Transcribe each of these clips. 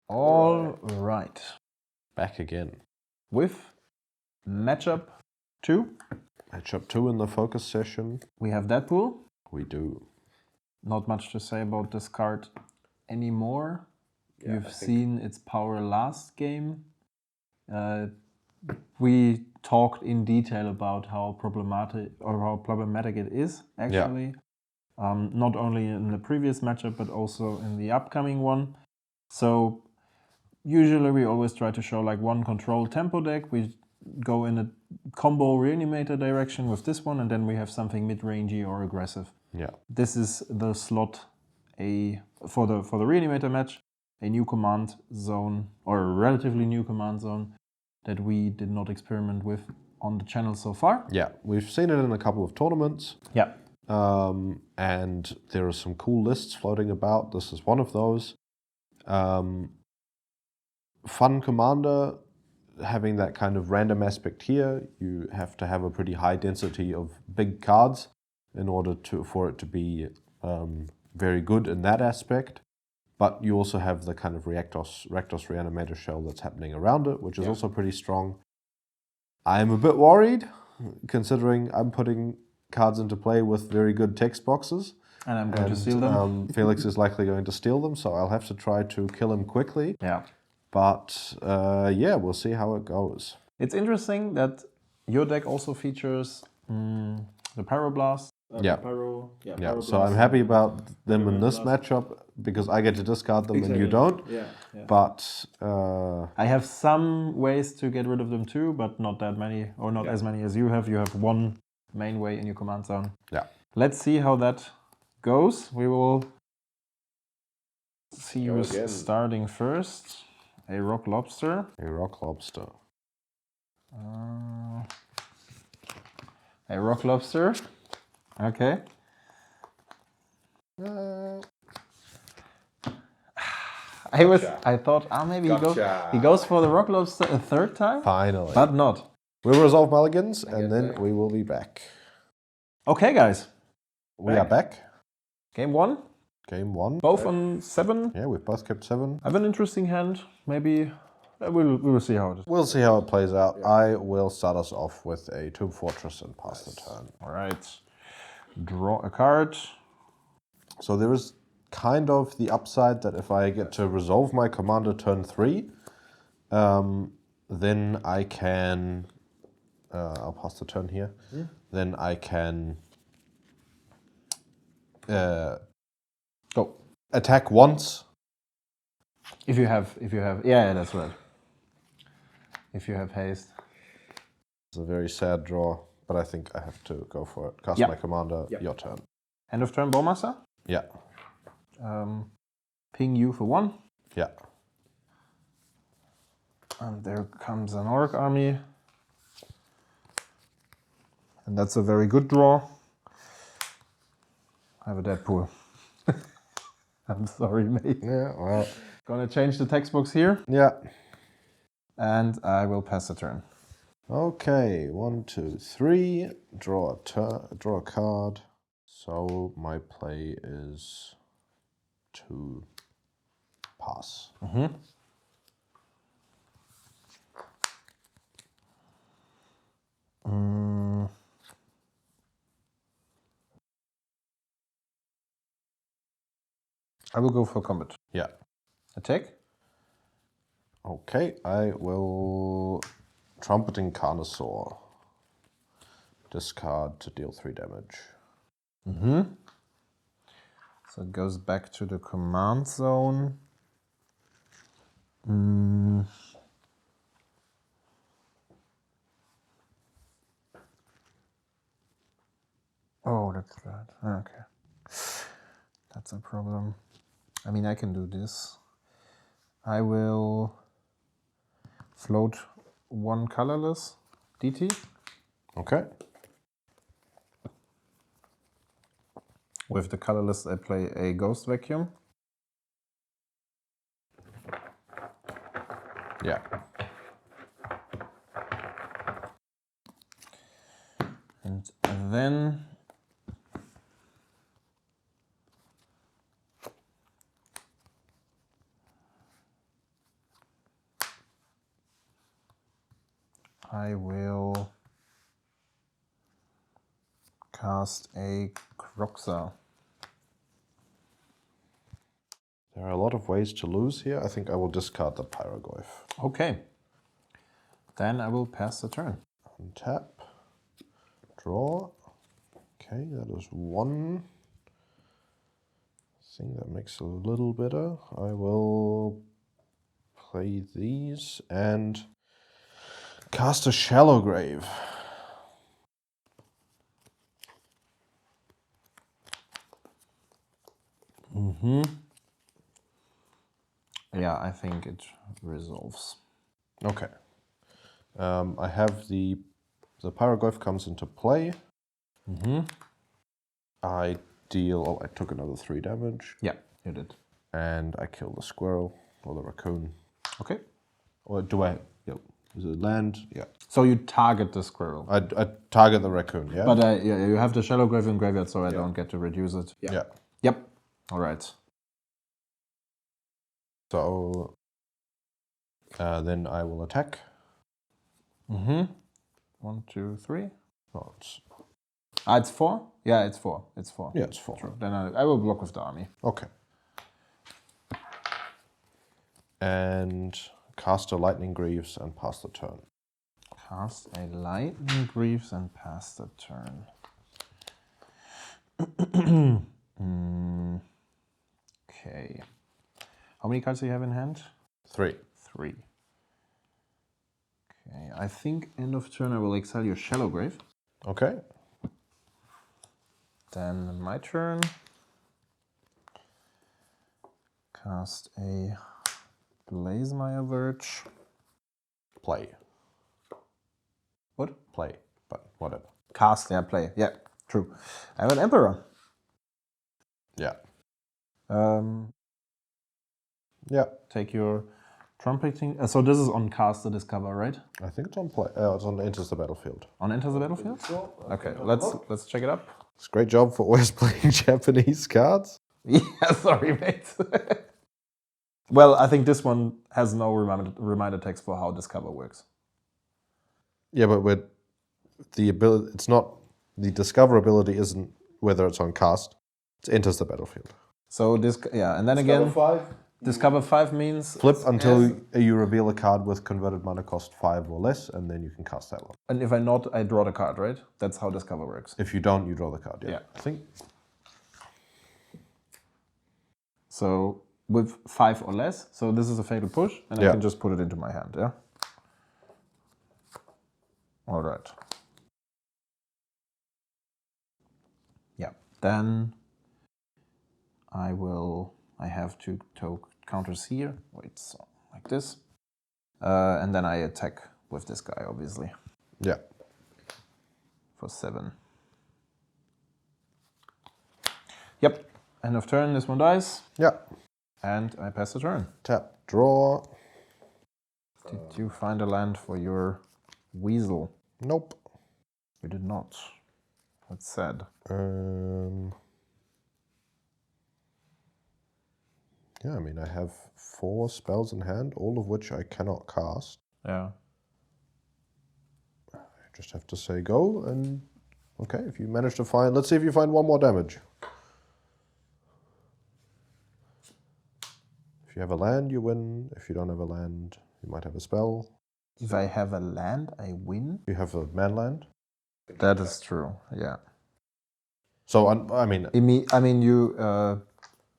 All right. Back again. With matchup 2. Matchup 2 in the focus session. We have Deadpool. We do. Not much to say about this card anymore. Yeah, You've seen its power last game. We talked in detail about how problematic it is, actually. Yeah. Not only in the previous matchup, but also in the upcoming one. So usually we always try to show like one control tempo deck. We go in a combo reanimator direction with this one, and then we have something mid-rangey or aggressive. Yeah. This is the slot for the reanimator match, a new command zone, or a relatively new command zone that we did not experiment with on the channel so far. Yeah, we've seen it in a couple of tournaments. Yeah. And there are some cool lists floating about. This is one of those. Fun commander, having that kind of random aspect here. You have to have a pretty high density of big cards in order for it to be very good in that aspect. But you also have the kind of RAKDOS Reanimator shell that's happening around it, which is also pretty strong. I'm a bit worried, considering I'm putting cards into play with very good text boxes. And I'm going to steal them. Felix is likely going to steal them, so I'll have to try to kill him quickly. Yeah. But yeah, we'll see how it goes. It's interesting that your deck also features the Pyroblast. Yeah. So I'm happy about them in this matchup because I get to discard them and you don't. Yeah. But I have some ways to get rid of them too, but not that many, or not as many as you have. You have one main way in your command zone. Yeah. Let's see how that goes. We will see who's starting first. A Rock Lobster. A Rock Lobster. A Rock Lobster. Okay. I thought maybe he goes for the Rock Lobster a third time. Finally. But not. We'll resolve mulligans and then we will be back. Okay, guys. We are back. Game 1. Game 1. Both on 7. Yeah, we've both kept 7. I have an interesting hand. Maybe we will see how it is. We'll see how it plays out. Yeah. I will start us off with a Tomb Fortress and pass the turn. All right. Draw a card. So there is kind of the upside that if I get to resolve my commander turn 3, then I can... I'll pass the turn here. Yeah. Then I can... Go. Attack once. If you have, yeah, that's right. If you have haste. It's a very sad draw, but I think I have to go for it. Cast my commander, your turn. End of turn, Bowmaster? Yeah. Ping you for 1. Yeah. And there comes an Orc army. And that's a very good draw. I have a Deadpool. I'm sorry, mate. Yeah, well. Gonna change the text box here. Yeah. And I will pass the turn. Okay, 1, 2, 3. Draw a card. So my play is to pass. Mm-hmm. I will go for combat. Yeah. Attack? Okay, I will Trumpeting Carnosaur. Discard to deal 3 damage. Mm-hmm. So it goes back to the command zone. Oh, that's bad. Okay. That's a problem. I mean, I can do this. I will float 1 colorless DT. Okay. With the colorless, I play a Ghost Vacuum. Yeah. And then I will cast a Croxa. There are a lot of ways to lose here. I think I will discard the Pyroglyph. Okay. Then I will pass the turn. Untap. Draw. Okay, that is one thing that makes it a little better. I will play these and cast a Shallow Grave. Yeah, I think it resolves. Okay. I have the Pyroglyph comes into play. I deal. Oh, I took another 3 damage. Yeah, you did. And I kill the squirrel or the raccoon. Okay. Or do I? Yep. Is it land? Yeah. So you target the squirrel. I target the raccoon. Yeah. But yeah, you have the Shallow Grave in graveyard, so I don't get to reduce it. Yeah. Yep. All right. So then I will attack. 1, 2, 3. Oh, it's, It's 4? Yeah, it's 4. It's 4. yeah, it's 4. True. Then I will block with the army. Okay. And cast a Lightning Greaves and pass the turn. Cast a Lightning Greaves and pass the turn. Okay. How many cards do you have in hand? 3. 3. Okay, I think end of turn I will exile your Shallow Grave. Okay. Then my turn. Cast a Blazemire Verge. Play. What? Play. But whatever. Cast, yeah, play. Yeah, true. I have an Emperor. Yeah. Yeah. Take your Trumpeting. So this is on cast to discover, right? I think it's on play. It's on enters the battlefield. On enter the battlefield? Okay, let's check it up. It's a great job for always playing Japanese cards. Yeah, sorry, mate. Well, I think this one has no reminder text for how discover works. Yeah, but with the ability, it's not the discover ability isn't whether it's on cast. It enters the battlefield. So this, yeah, and then again, discover 5 means flip until you reveal a card with converted mana cost 5 or less, and then you can cast that one. And if I not, I draw the card, right? That's how discover works. If you don't, you draw the card. Yeah. I think. So with 5 or less, so this is a fatal push, and I can just put it into my hand. Yeah. All right. Yeah. Then I have 2 counters here. Wait, so like this. And then I attack with this guy, obviously. Yeah. For 7. Yep. End of turn, this one dies. Yeah. And I pass the turn. Tap, draw. Did you find a land for your Weasel? Nope. You did not. That's sad. Yeah, I mean, I have 4 spells in hand, all of which I cannot cast. Yeah. I just have to say go, and okay, if you manage to find, let's see if you find 1 more damage. If you have a land, you win. If you don't have a land, you might have a spell. If I have a land, I win. You have a man land. That is true. Yeah. So I mean,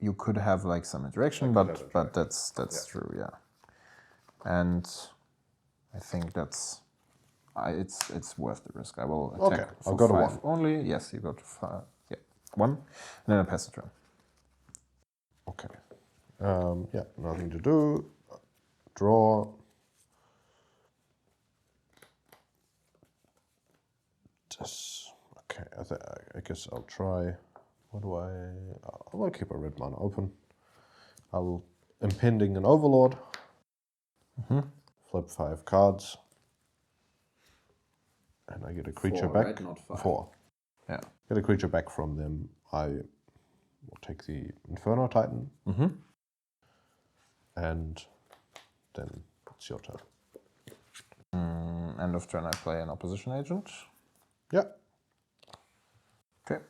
you could have like some interaction, but that's true. Yeah. And I think it's worth the risk. I will attack. Okay, I'll go to 5 1 only. Yes, you go to 5. Yeah, 1, and then I pass the turn. Okay. Yeah, nothing to do. Draw. Okay, I guess I'll try. What do I will keep a red mana open. I'll impending an overlord. Flip 5 cards. And I get a creature 4, back. right? Not 5. 4. Yeah. Get a creature back from them. I will take the Inferno Titan. And then it's your turn. End of turn, I play an opposition agent. Yeah. Okay.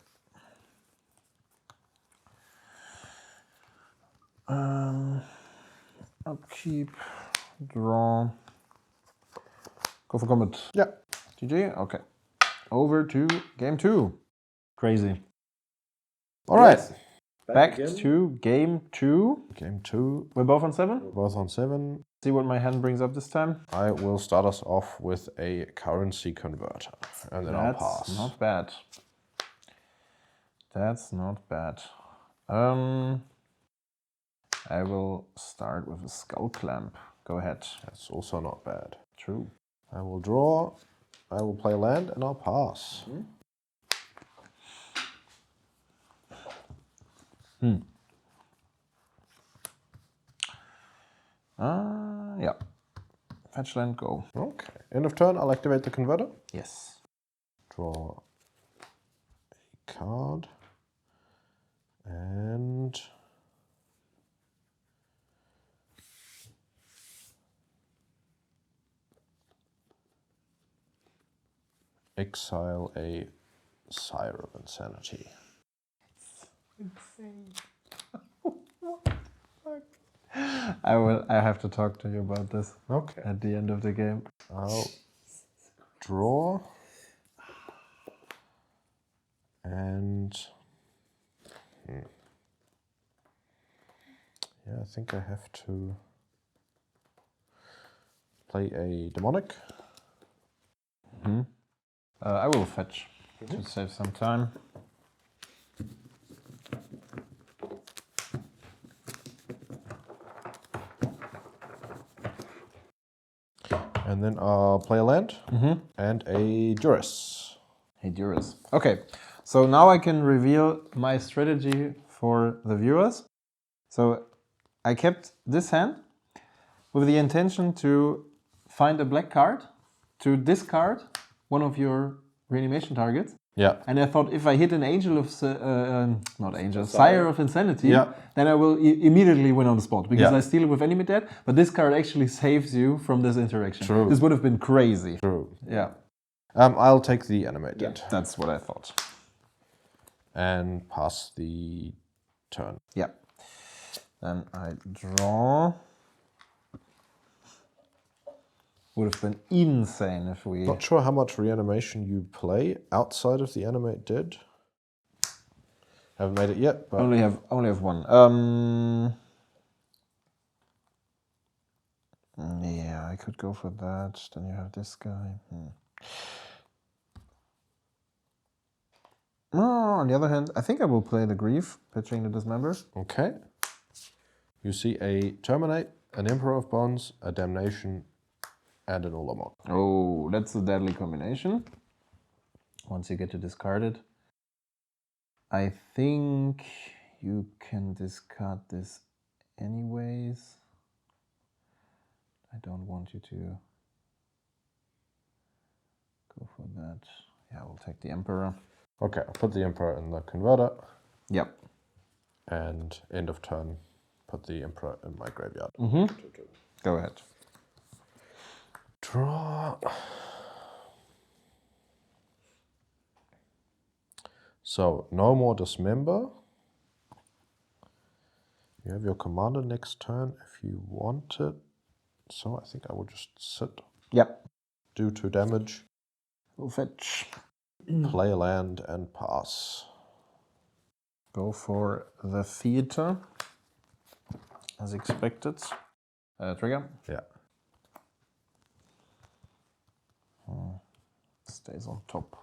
Upkeep, draw, go for combat. Yeah. GG, okay. Over to game 2. Crazy. All right. Back to game 2. Game 2. We're both on 7? We're both on 7. See what my hand brings up this time. I will start us off with a currency converter, and then I'll pass. That's not bad. That's not bad. I will start with a skull clamp. Go ahead. That's also not bad. True. I will draw, I will play land, and I'll pass. Yeah. Fetch land, go. Okay. End of turn, I'll activate the converter. Yes. Draw a card. And exile a Sire of Insanity. Insane. I have to talk to you about this. Okay. At the end of the game. I'll draw. And yeah, I think I have to play a demonic. I will fetch to save some time. And then I'll play a land and a Duress. Hey, Duris. Okay, so now I can reveal my strategy for the viewers. So I kept this hand with the intention to find a black card, to discard one of your reanimation targets. Yeah. And I thought if I hit an Angel of, Sire of Insanity, Yeah. then I will immediately win on the spot because Yeah. I steal it with enemy dead. But this card actually saves you from this interaction. True. This would have been crazy. True. Yeah, I'll take the animated that's what I thought. and pass the turn. Yeah. Then I draw. Would have been insane if we... Not sure how much reanimation you play outside of the animate dead. Haven't made it yet, but Only have one. Yeah, I could go for that. Then you have this guy. No, on the other hand, I think I will play the Grief, pitching the Dismember. okay. You see a Terminate, an Emperor of Bonds, a Damnation, and an Ulamog. Oh, that's a deadly combination. Once you get to discard it. I think you can discard this anyways. I don't want you to go for that. Yeah, we'll take the Emperor. Okay, I'll put the Emperor in the converter, Yep. and end of turn, put the Emperor in my graveyard. Go ahead. Draw. So, no more Dismember. You have your commander next turn if you want it. So I think I will just sit. Yep. Do 2 damage, We'll fetch. play a land, and pass. Go for the theater. As expected. Trigger. Yeah. Stays on top.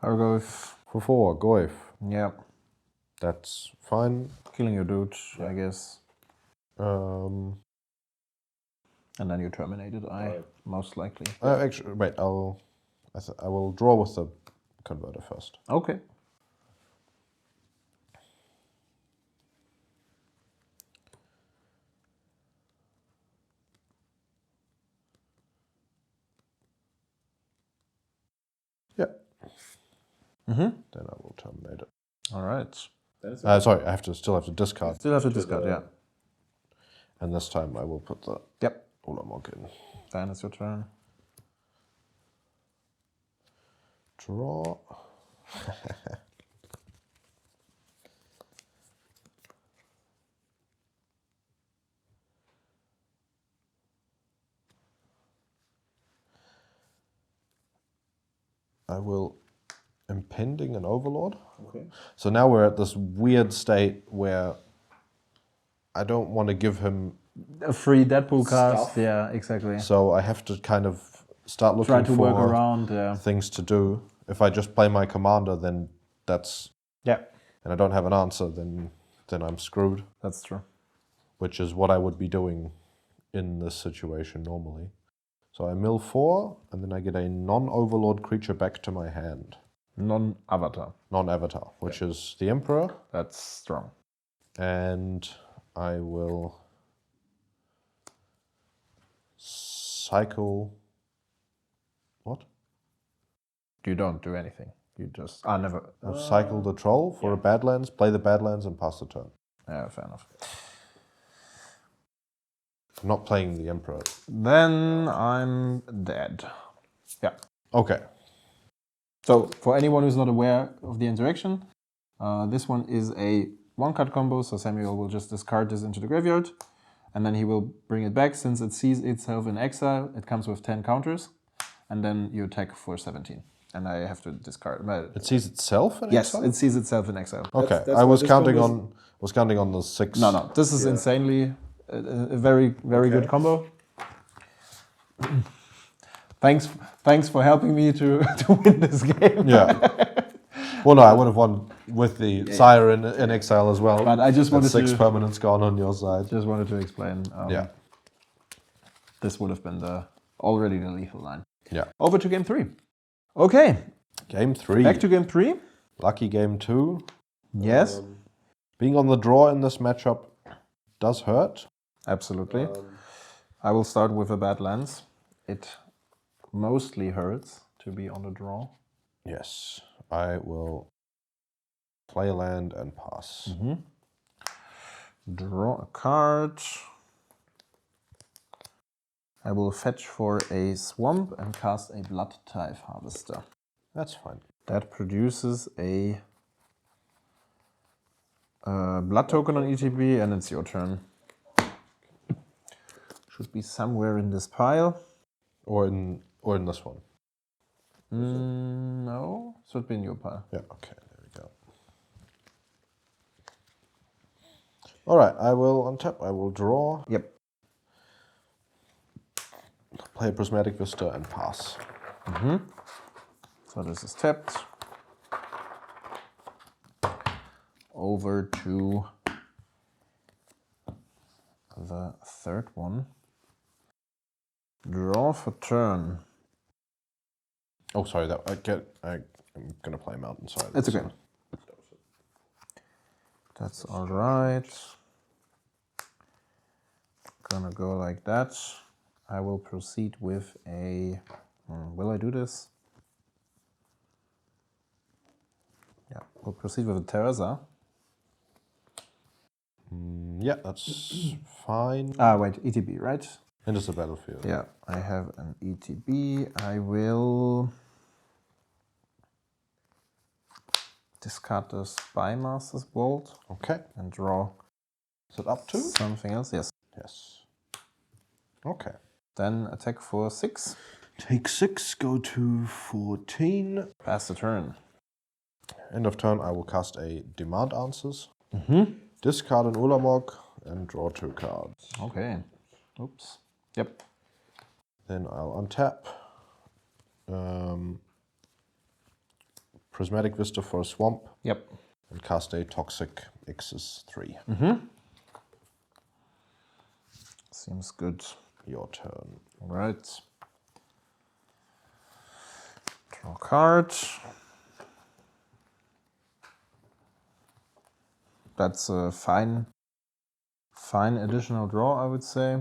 I'll go with... For 4, Goif. Yeah. That's fine. Killing your dude, I guess. Um, And then you terminate it, most likely. actually, wait, I will draw with the converter first. Okay. Yeah. Mm-hmm. Then I will terminate it. All right. Sorry, I still have to discard. Still have to discard, yeah. And this time I will put the Yep. Ulamog in. Then it's your turn. Draw. I will impending an overlord. Okay. So now we're at this weird state where I don't want to give him A free Deadpool card. Stuff. Yeah, exactly. so I have to kind of start looking Try to for work around. Yeah. things to do. If I just play my commander, then that's Yeah, and I don't have an answer, then I'm screwed, that's true. which is what I would be doing in this situation normally. So I mill 4, and then I get a non-overlord creature back to my hand. Non-avatar. Non-avatar, which is the Emperor. That's strong. And I will cycle... What? You don't do anything. You just... never... I'll cycle the Troll for a Badlands, play the Badlands, and pass the turn. Yeah, fair enough. I'm not playing the Emperor. Then I'm dead. Yeah. Okay. So, for anyone who's not aware of the interaction, this one is a one-card combo, so Samuel will just discard this into the graveyard, and then he will bring it back. Since it sees itself in exile, it comes with 10 counters, and then you attack for 17. And I have to discard. It sees itself in Yes, exile? it sees itself in exile. Okay, That's I why was this counting combo on the 6. No, this is insanely a very, very good combo. Thanks for helping me to win this game. Yeah. Well, no, I would have won with the Sire in exile as well. But I just wanted That's 6 to permanents gone on your side. just wanted to explain. Yeah. This would have been already the lethal line. Yeah. Over to game 3. Okay, Game 3. back to game 3. Lucky game 2. Yes, Being on the draw in this matchup does hurt. absolutely. I will start with a Badlands. It mostly hurts to be on the draw. Yes. I will play a land and pass. Draw a card. I will fetch for a swamp and cast a Blood Tithe Harvester. That's fine. That produces a blood token on ETB, and it's your turn. Should be somewhere in this pile. Or in this one. No, should be in your pile. Yeah, okay, there we go. Alright, I will untap, I will draw, Yep. play a Prismatic Vista and pass. So this is tapped. Over to the third one. Draw for turn. Oh, sorry, I'm gonna play Mountain, sorry. It's okay. That's all right. Gonna go like that. I will proceed with a... will I do this? Yeah, we'll proceed with a Terza. Yeah, that's fine. Wait, ETB, right? Into the battlefield. Yeah, I have an ETB. I will discard the Spymaster's Bolt Okay. and draw Is it up to? something else. Yes. Yes. Okay. Then attack for 6. Take 6, go to 14. Pass the turn. End of turn, I will cast a Demand Answers. Discard an Ulamog and draw 2 cards. Okay. Oops. Yep. Then I'll untap. Prismatic Vista for a Swamp. Yep. And cast a Toxic X's 3. Seems good. Your turn. All right. Draw a card. That's a fine additional draw, I would say.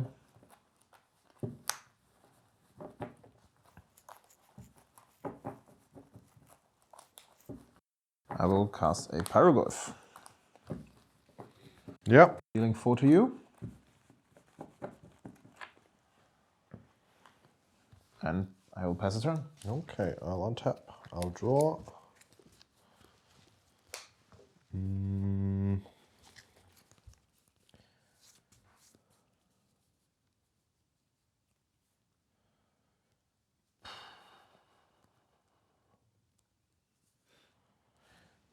I will cast a Pyroglyph. Yeah. Dealing 4 to you. And I will pass a turn. Okay, I'll untap. I'll draw.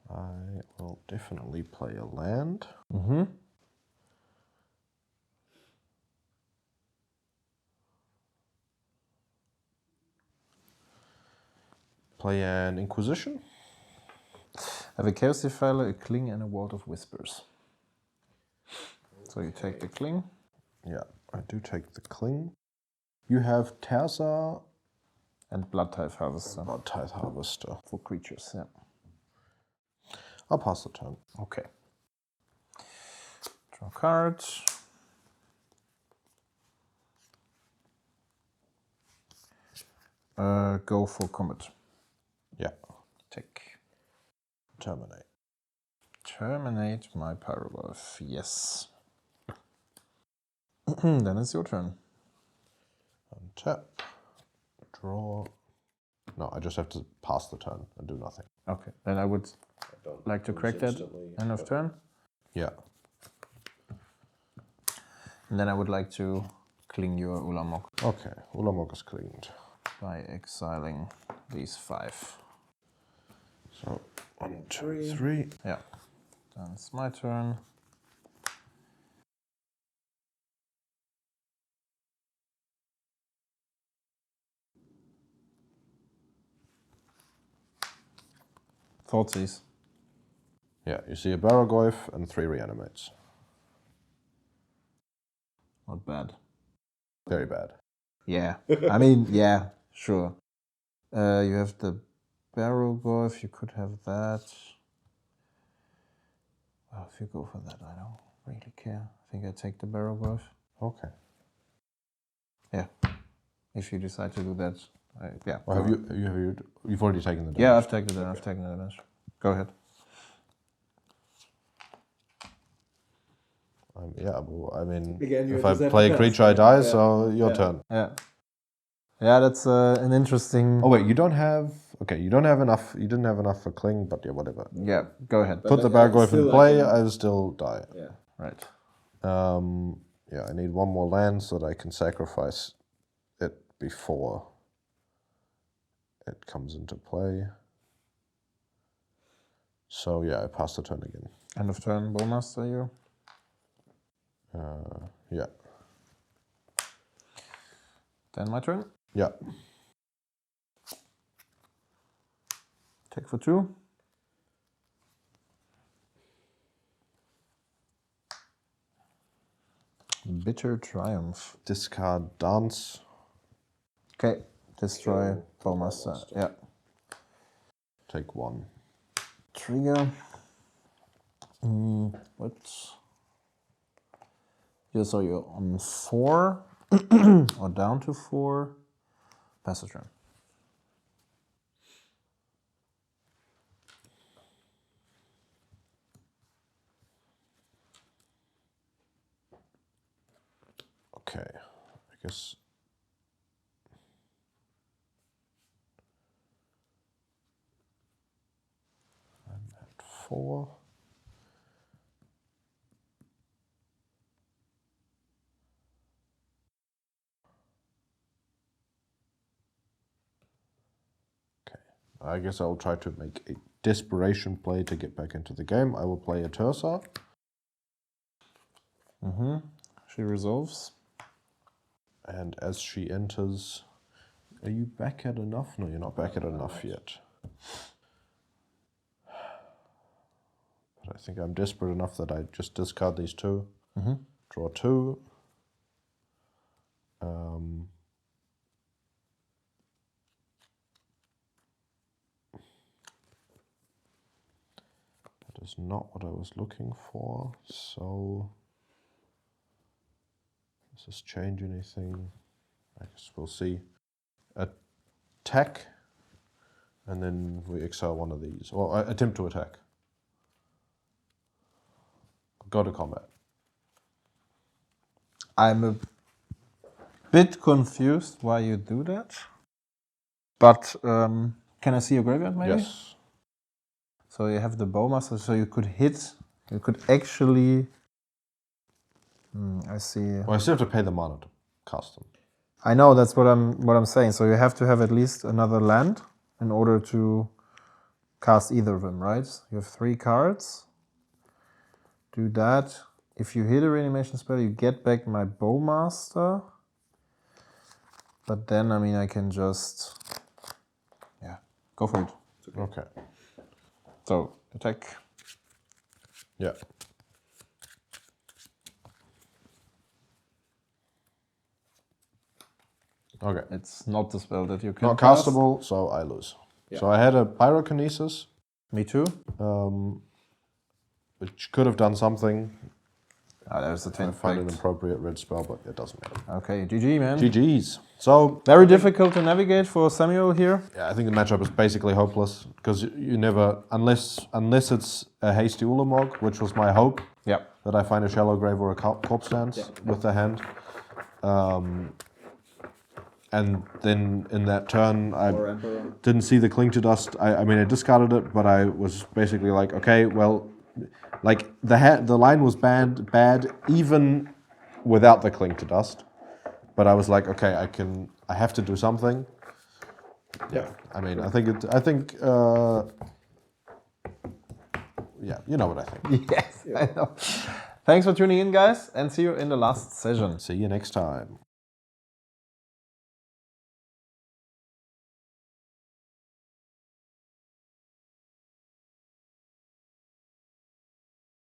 I will definitely play a land. Play an Inquisition. Have a Chaos Defiler, a Cling, and a Ward of Whispers. So you take the Cling. Yeah, I do take the Cling. You have Terza And Blood Tithe Harvester. Blood Tithe Harvester. For creatures, yeah. I'll pass the turn. Okay. Draw cards. Go for combat. Yeah. Take. Terminate. Terminate my Pyroglyph. Yes. Then it's your turn. Untap. Draw. No, I just have to pass the turn and do nothing. Okay. Then I would like to crack that end of turn. Yeah. And then I would like to cling your Ulamog. Okay, Ulamog is cleaned. By exiling these 5. So, 1, 2, 3. Yeah. Then it's my turn. Thoughtseize. Yeah, you see a Barrogoyf and 3 reanimates. Not bad. Very bad. Yeah. I mean, yeah, sure. You have the Barrogoyf, you could have that. Well, if you go for that, I don't really care. I think I take the Barrogoyf. Okay. Yeah. If you decide to do that, yeah. Well, you've already taken the damage. Yeah, I've taken the damage. I've taken the damage. Go ahead. Yeah, well, I mean, Again, if I play a creature, I die, so your turn. Yeah. Yeah, that's an interesting... Oh wait, you don't have... Okay, you don't have enough... You didn't have enough for Cling, but yeah, whatever. Yeah, go ahead. Put the Barrogoyf in play, I'll still die. Yeah. Right. Yeah, I need 1 more land so that I can sacrifice it before it comes into play. So yeah, I pass the turn again. End of turn, Bowmaster, you? Yeah. Then my turn. Yeah. Take for 2. Bitter Triumph. Discard Dance. Okay. Destroy Bowmaster. Yeah. Take 1. Trigger. What? Yeah, so you're on 4 or down to 4. Pass the turn. Okay, I guess. I'm at 4. Okay, I guess I'll try to make a desperation play to get back into the game. I will play a Terza. She resolves. And as she enters, are you back at enough? No, you're not back at enough yet. But I think I'm desperate enough that I just discard these 2. Draw 2. That is not what I was looking for, so does this change anything? I guess we'll see. Attack And then we exile one of these, or attempt to attack. Go to combat. I'm a bit confused why you do that. But can I see your graveyard maybe? Yes. So you have the Bowmaster, so you could hit. You could actually. I see. Well, I still have to pay the mana to cast them. I know that's what I'm saying. So you have to have at least another land in order to cast either of them, right? You have 3 cards. Do that. If you hit a reanimation spell, you get back my Bowmaster. But then, I mean, I can just, go for it. Okay. So attack. Yeah. Okay. It's not the spell that you can Not cast. castable, so I lose. Yeah. So I had a Pyrokinesis, Me too. which could have done something. There's the I twin find an effect. appropriate red spell, but it doesn't matter. Okay, GG, man. GG's. So Very difficult to navigate for Samuel here. yeah, I think the matchup is basically hopeless because you never, unless it's a hasty Ulamog, which was my hope. Yeah. That I find a Shallow Grave or a Corpse Dance with the hand. And then in that turn, I didn't see the Cling to Dust. I mean, I discarded it, but I was basically like, okay, well, like the line was bad even without the Cling to Dust. But I was like, okay, I have to do something. Yeah, I mean, yeah, you know what I think. Yes, I know. Thanks for tuning in, guys, and see you in the last session. See you next time.